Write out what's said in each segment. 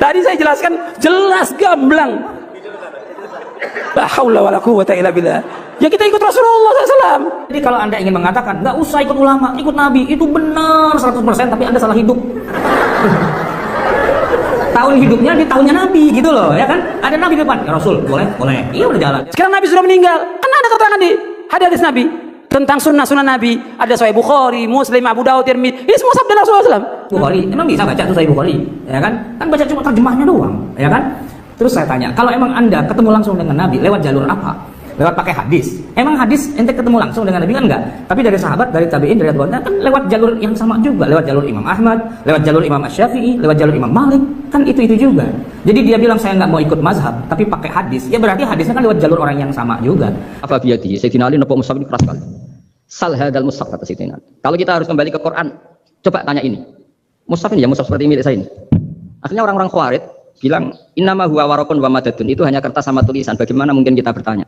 Tadi saya jelaskan jelas gamblang. La haula wala quwwata illa billah. Ya kita ikut Rasulullah SAW. Jadi kalau Anda ingin mengatakan nggak usah ikut ulama, ikut Nabi, itu benar 100%, tapi Anda salah hidup. Tahun hidupnya di tahunnya Nabi gitu loh, ya kan? Ada Nabi di depan, ya Rasul, boleh? Boleh. Iya udah jalan. Sekarang Nabi sudah meninggal. Kan ada keterangan di hadis Nabi tentang sunnah Nabi. Ada Sahih Bukhari, Muslim, Abu Dawud, Tirmidzi. Ini semua sabda Rasulullah SAW. Bukhari, emang bisa baca tuh Sahih Bukhari, ya kan? Kan baca cuma terjemahnya doang, ya kan? Terus saya tanya, kalau emang Anda ketemu langsung dengan Nabi lewat jalur apa? Lewat pakai hadis. Emang hadis ente ketemu langsung dengan Nabi kan enggak? Tapi dari sahabat, dari tabi'in, dari tabi'in kan lewat jalur yang sama juga, lewat jalur Imam Ahmad, lewat jalur Imam Asy-Syafi'i, lewat jalur Imam Malik, kan itu juga. Jadi dia bilang saya nggak mau ikut mazhab, tapi pakai hadis. Ya berarti hadisnya kan lewat jalur orang yang sama juga. Apa biyadi? Sayyidina Ali nopo mushaf ini keras sekali. Sal hadal mushaf kata Sayyidina Ali. Kalau kita harus kembali ke Quran, coba tanya ini. Mushaf ini ya mushaf seperti milik saya ini. Akhirnya orang-orang Khawarij bilang innama huwa warakun wa madadun, itu hanya kertas sama tulisan. Bagaimana mungkin kita bertanya?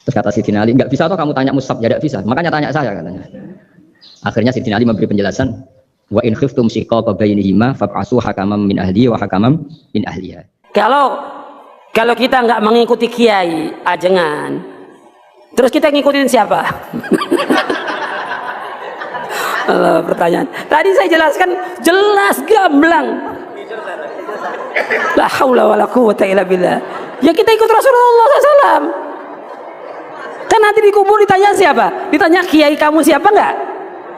Terus kata Sayyidina Ali, enggak bisa toh kamu tanya mushaf, ya enggak bisa. Makanya tanya saya katanya. Akhirnya Sayyidina Ali memberi penjelasan, wa in khiftum shiqaqa bainihima fab'asu hakaman min ahli wa hakaman min ahliha. Kalau kita nggak mengikuti kiai ajengan, terus kita ngikutin siapa? Pertanyaan. Tadi saya jelaskan jelas gamblang. La haula wala quwwata illa billah. Ya kita ikut Rasulullah SAW. Kan nanti di kubur ditanya siapa? Ditanya kiai kamu siapa enggak?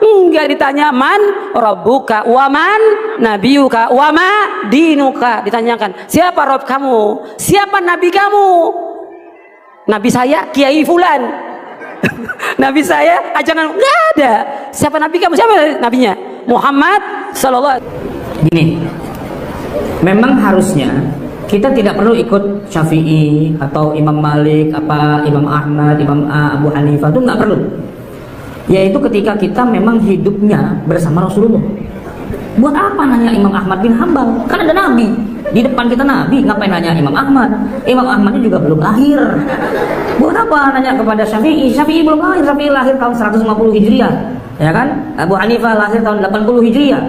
Enggak, ditanya man rabbuka wa man nabiyuka wa ma dinuka. Ditanyakan siapa rob kamu, siapa nabi kamu. Nabi saya kiai fulan. Nabi saya ajangan enggak ada. Siapa nabi kamu, siapa nabinya? Muhammad sallallahu alaihi wasallam. Gini, memang harusnya kita tidak perlu ikut Syafi'i atau Imam Malik, apa Imam Ahmad, Imam Abu Hanifah, itu nggak perlu. Yaitu ketika kita memang hidupnya bersama Rasulullah. Buat apa nanya Imam Ahmad bin Hambal? Kan ada Nabi di depan kita, Nabi, ngapain nanya Imam Ahmad? Imam Ahmadnya juga belum lahir. Buat apa nanya kepada Syafi'i? Syafi'i belum lahir, Syafi'i lahir tahun 150 Hijriah, ya kan? Abu Hanifah lahir tahun 80 Hijriah.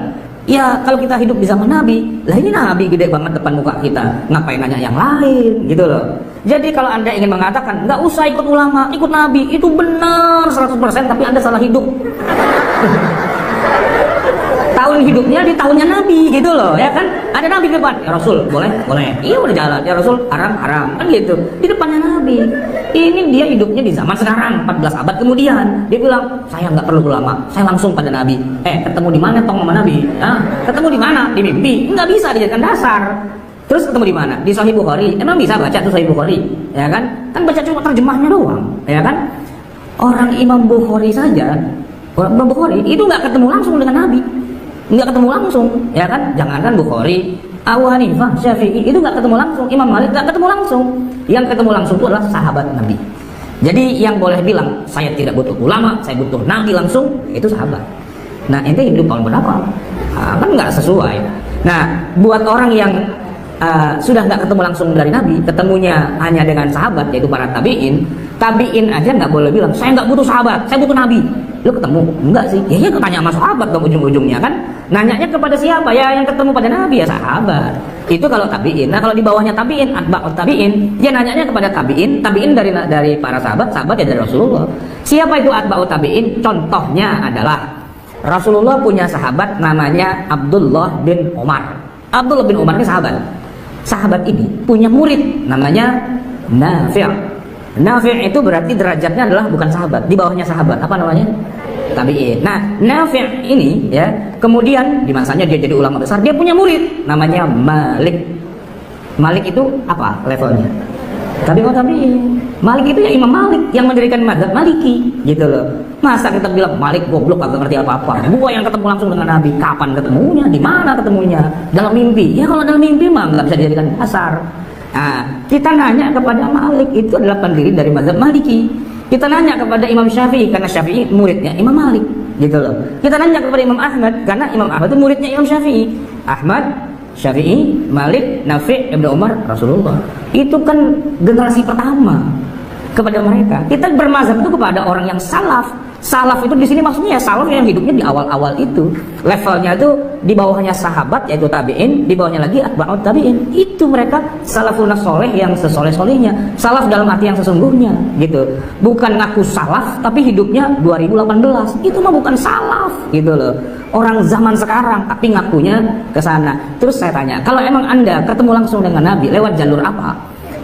Ya kalau kita hidup di zaman Nabi, lah ini Nabi gede banget depan muka kita, ngapain nanya yang lain gitu loh. Jadi kalau Anda ingin mengatakan nggak usah ikut ulama, ikut Nabi, itu benar 100%, tapi Anda salah hidup. Tahun hidupnya di tahunnya Nabi gitu loh, ya kan? Ada Nabi di depan, ya Rasul, boleh? Boleh. Iya udah jalan, ya Rasul, haram, haram, kan gitu. Di depannya Nabi. Ini dia hidupnya di zaman sekarang, 14 abad kemudian. Dia bilang, saya nggak perlu ulama, saya langsung pada Nabi. Ketemu di mana tong sama Nabi? Ketemu di mana? Di mimpi? Nggak bisa dijadikan dasar. Terus ketemu di mana? Di Sahih Bukhari. Emang bisa baca tuh Sahih Bukhari, ya kan? Kan baca cuma terjemahnya doang, ya kan? Orang Imam Bukhari saja, orang Imam Bukhari itu nggak ketemu langsung dengan Nabi. Nggak ketemu langsung, ya kan? Jangankan Bukhari, Abu Hanifah, Syafi'i itu nggak ketemu langsung, Imam Malik nggak ketemu langsung. Yang ketemu langsung itu adalah sahabat Nabi. Jadi yang boleh bilang saya tidak butuh ulama, saya butuh Nabi langsung, itu sahabat. Nah ente hidup tahun berapa? Kan nggak sesuai. Nah buat orang yang sudah nggak ketemu langsung dari Nabi, ketemunya hanya dengan sahabat, yaitu para tabi'in. Tabi'in aja nggak boleh bilang saya nggak butuh sahabat, saya butuh Nabi. Lu ketemu? Enggak sih. Ya tanya sama sahabat dong ujung-ujungnya kan. Nanyanya kepada siapa? Ya yang ketemu pada Nabi, ya sahabat. Itu kalau tabi'in. Nah kalau di bawahnya tabi'in, atba'ut tabi'in, dia nanyanya kepada tabi'in. Tabi'in dari para sahabat, sahabat ya dari Rasulullah. Siapa itu atba'ut tabi'in? Contohnya adalah Rasulullah punya sahabat namanya Abdullah bin Umar. Abdullah bin Umar ini sahabat. Sahabat ini punya murid namanya Nafi'. Nafi' itu berarti derajatnya adalah bukan sahabat, di bawahnya sahabat. Apa namanya? Tabi'in. Nah, Nafi' ini ya, kemudian di masanya dia jadi ulama besar, dia punya murid namanya Malik. Malik itu apa levelnya? Tabi'in. Malik itu ya Imam Malik yang mendirikan mazhab Maliki, gitu loh. Masa kita bilang Malik goblok kagak ngerti apa-apa. Gua yang ketemu langsung dengan Nabi, kapan ketemunya? Di mana ketemunya? Dalam mimpi. Ya kalau dalam mimpi mah nggak bisa dijadikan dasar. Nah, kita nanya kepada Malik, itu adalah pendiri dari mazhab Maliki. Kita nanya kepada Imam Syafi'i karena Syafi'i muridnya Imam Malik, gitu loh. Kita nanya kepada Imam Ahmad karena Imam Ahmad itu muridnya Imam Syafi'i. Ahmad, Syafi'i, Malik, Nafi', Ibnu Umar, Rasulullah. Itu kan generasi pertama kepada mereka. Kita bermazhab itu kepada orang yang salaf, Salaf itu di sini maksudnya ya salaf yang hidupnya di awal-awal itu. Levelnya itu di bawahnya sahabat yaitu tabi'in, di bawahnya lagi atba'ut tabi'in. Itu mereka salafun soleh yang sesoleh-solehnya. Salaf dalam arti yang sesungguhnya gitu. Bukan ngaku salaf tapi hidupnya 2018. Itu mah bukan salaf gitu loh. Orang zaman sekarang tapi ngakunya ke sana. Terus saya tanya, kalau emang Anda ketemu langsung dengan Nabi lewat jalur apa?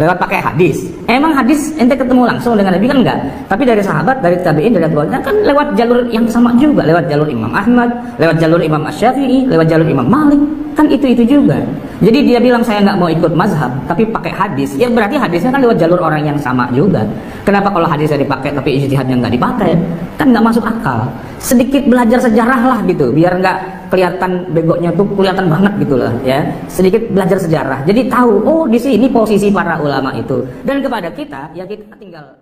Lewat pakai hadis. Emang hadis ente ketemu langsung dengan Nabi kan enggak? Tapi dari sahabat, dari tabi'in, dari atba'in kan lewat jalur yang sama juga, lewat jalur Imam Ahmad, lewat jalur Imam Asy-Syafi'i, lewat jalur Imam Malik, kan itu juga. Jadi dia bilang saya nggak mau ikut mazhab, tapi pakai hadis. Ya berarti hadisnya kan lewat jalur orang yang sama juga. Kenapa kalau hadisnya dipakai tapi ijtihadnya nggak dipakai? Kan nggak masuk akal. Sedikit belajar sejarah lah gitu, biar nggak kelihatan begonya tuh kelihatan banget gitu lah ya. Sedikit belajar sejarah. Jadi tahu oh di sini posisi para ulama itu. Dan kepada kita ya kita tinggal